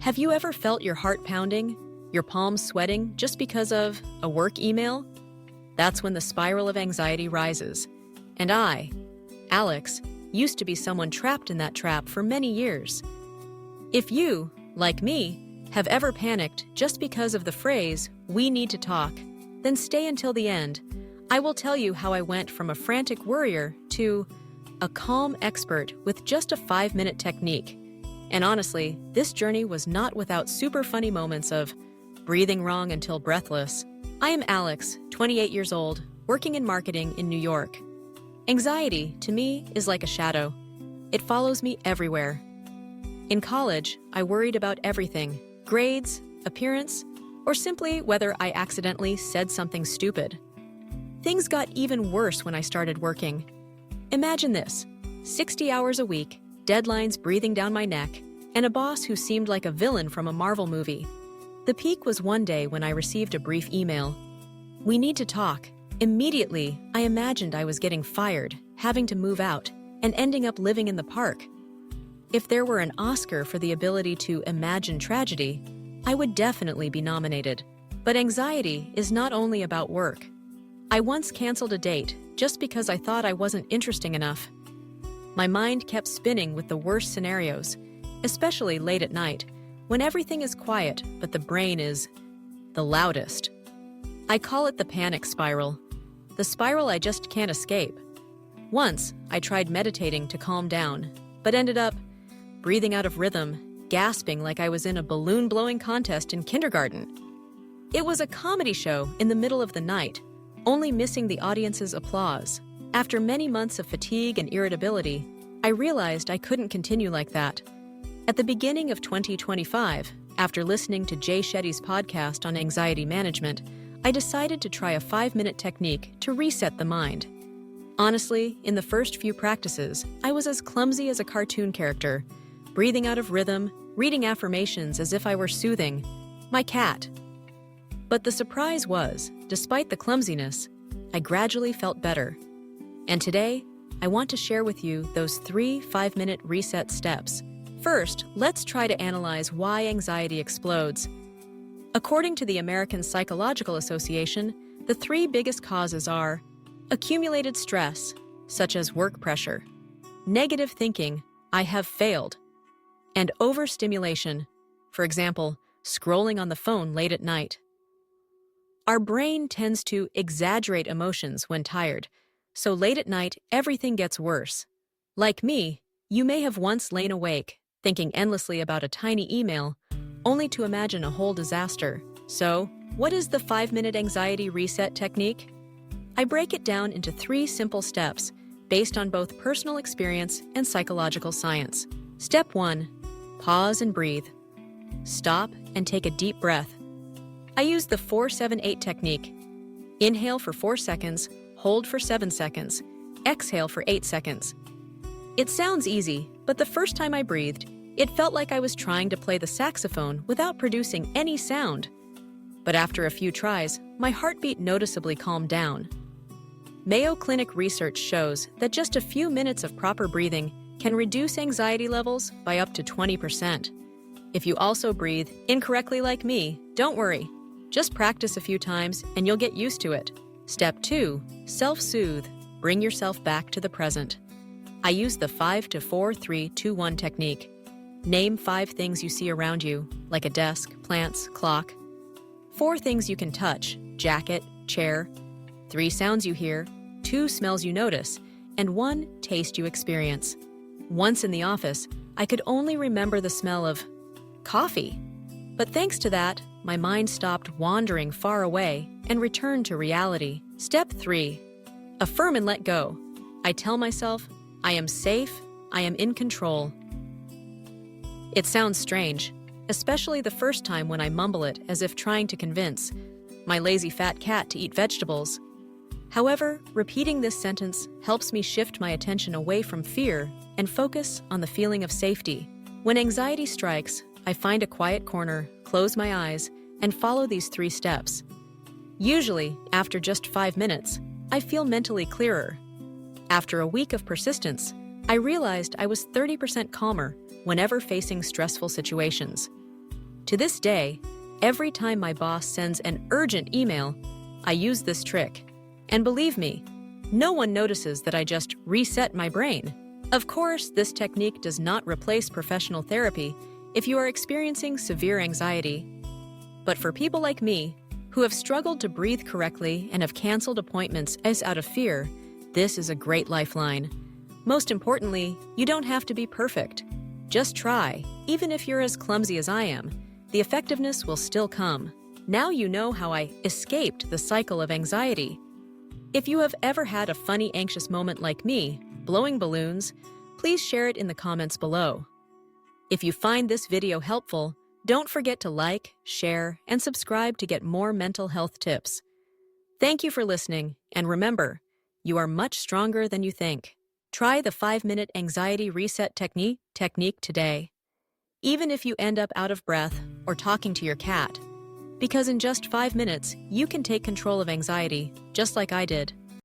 Have you ever felt your heart pounding, your palms sweating just because of a work email? That's when the spiral of anxiety rises. And I, Alex, used to be someone trapped in that trap for many years. If you, like me, have ever panicked just because of the phrase, "we need to talk," then stay until the end. I will tell you how I went from a frantic worrier to a calm expert with just a 5-minute technique. And honestly, this journey was not without super funny moments of breathing wrong until breathless. I am Alex, 28 years old, working in marketing in New York. Anxiety, to me, is like a shadow. It follows me everywhere. In college, I worried about everything: grades, appearance, or simply whether I accidentally said something stupid. Things got even worse when I started working. Imagine this: 60 hours a week, deadlines breathing down my neck, and a boss who seemed like a villain from a Marvel movie. The peak was one day when I received a brief email. "We need to talk." Immediately, I imagined I was getting fired, having to move out, and ending up living in the park. If there were an Oscar for the ability to imagine tragedy, I would definitely be nominated. But anxiety is not only about work. I once canceled a date just because I thought I wasn't interesting enough. My mind kept spinning with the worst scenarios, especially late at night, when everything is quiet but the brain is the loudest. I call it the panic spiral, the spiral I just can't escape. Once, I tried meditating to calm down, but ended up breathing out of rhythm, gasping like I was in a balloon-blowing contest in kindergarten. It was a comedy show in the middle of the night, only missing the audience's applause. After many months of fatigue and irritability, I realized I couldn't continue like that. At the beginning of 2025, after listening to Jay Shetty's podcast on anxiety management, I decided to try a 5-minute technique to reset the mind. Honestly, in the first few practices, I was as clumsy as a cartoon character, breathing out of rhythm, reading affirmations as if I were soothing my cat. But the surprise was, despite the clumsiness, I gradually felt better. And today, I want to share with you those 3 5-minute reset steps. First, let's try to analyze why anxiety explodes. According to the American Psychological Association, the 3 biggest causes are accumulated stress, such as work pressure, negative thinking, "I have failed," and overstimulation, for example, scrolling on the phone late at night. Our brain tends to exaggerate emotions when tired, so late at night everything gets worse. Like me, you may have once lain awake, thinking endlessly about a tiny email, only to imagine a whole disaster. So, what is the 5-minute anxiety reset technique? I break it down into 3 simple steps based on both personal experience and psychological science. Step 1. Pause and breathe. Stop and take a deep breath. I use the 4-7-8 technique. Inhale for 4 seconds, hold for 7 seconds, exhale for 8 seconds. It sounds easy, but the first time I breathed, it felt like I was trying to play the saxophone without producing any sound. But after a few tries, my heartbeat noticeably calmed down. Mayo Clinic research shows that just a few minutes of proper breathing can reduce anxiety levels by up to 20%. If you also breathe incorrectly like me, don't worry. Just practice a few times and you'll get used to it. Step 2. Self-soothe. Bring yourself back to the present. I use the 5-4-3-2-1 technique. Name 5 things you see around you, like a desk, plants, clock. 4 things you can touch, jacket, chair. 3 sounds you hear, 2 smells you notice, and 1 taste you experience. Once in the office, I could only remember the smell of coffee. But thanks to that, my mind stopped wandering far away and returned to reality. Step 3. Affirm and let go. I tell myself, I am safe, I am in control. It sounds strange, especially the first time when I mumble it as if trying to convince my lazy fat cat to eat vegetables. However, repeating this sentence helps me shift my attention away from fear and focus on the feeling of safety. When anxiety strikes, I find a quiet corner, close my eyes, and follow these 3 steps. Usually, after just 5 minutes, I feel mentally clearer. After a week of persistence, I realized I was 30% calmer whenever facing stressful situations. To this day, every time my boss sends an urgent email, I use this trick. And believe me, no one notices that I just reset my brain. Of course, this technique does not replace professional therapy if you are experiencing severe anxiety. But for people like me, who have struggled to breathe correctly and have canceled appointments as out of fear, this is a great lifeline. Most importantly, you don't have to be perfect. Just try. Even if you're as clumsy as I am, the effectiveness will still come. Now you know how I escaped the cycle of anxiety. If you have ever had a funny, anxious moment like me, blowing balloons, please share it in the comments below. If you find this video helpful, don't forget to like, share, and subscribe to get more mental health tips. Thank you for listening, and remember, you are much stronger than you think. Try the 5-minute anxiety reset technique today, even if you end up out of breath or talking to your cat, because in just 5 minutes, you can take control of anxiety, just like I did.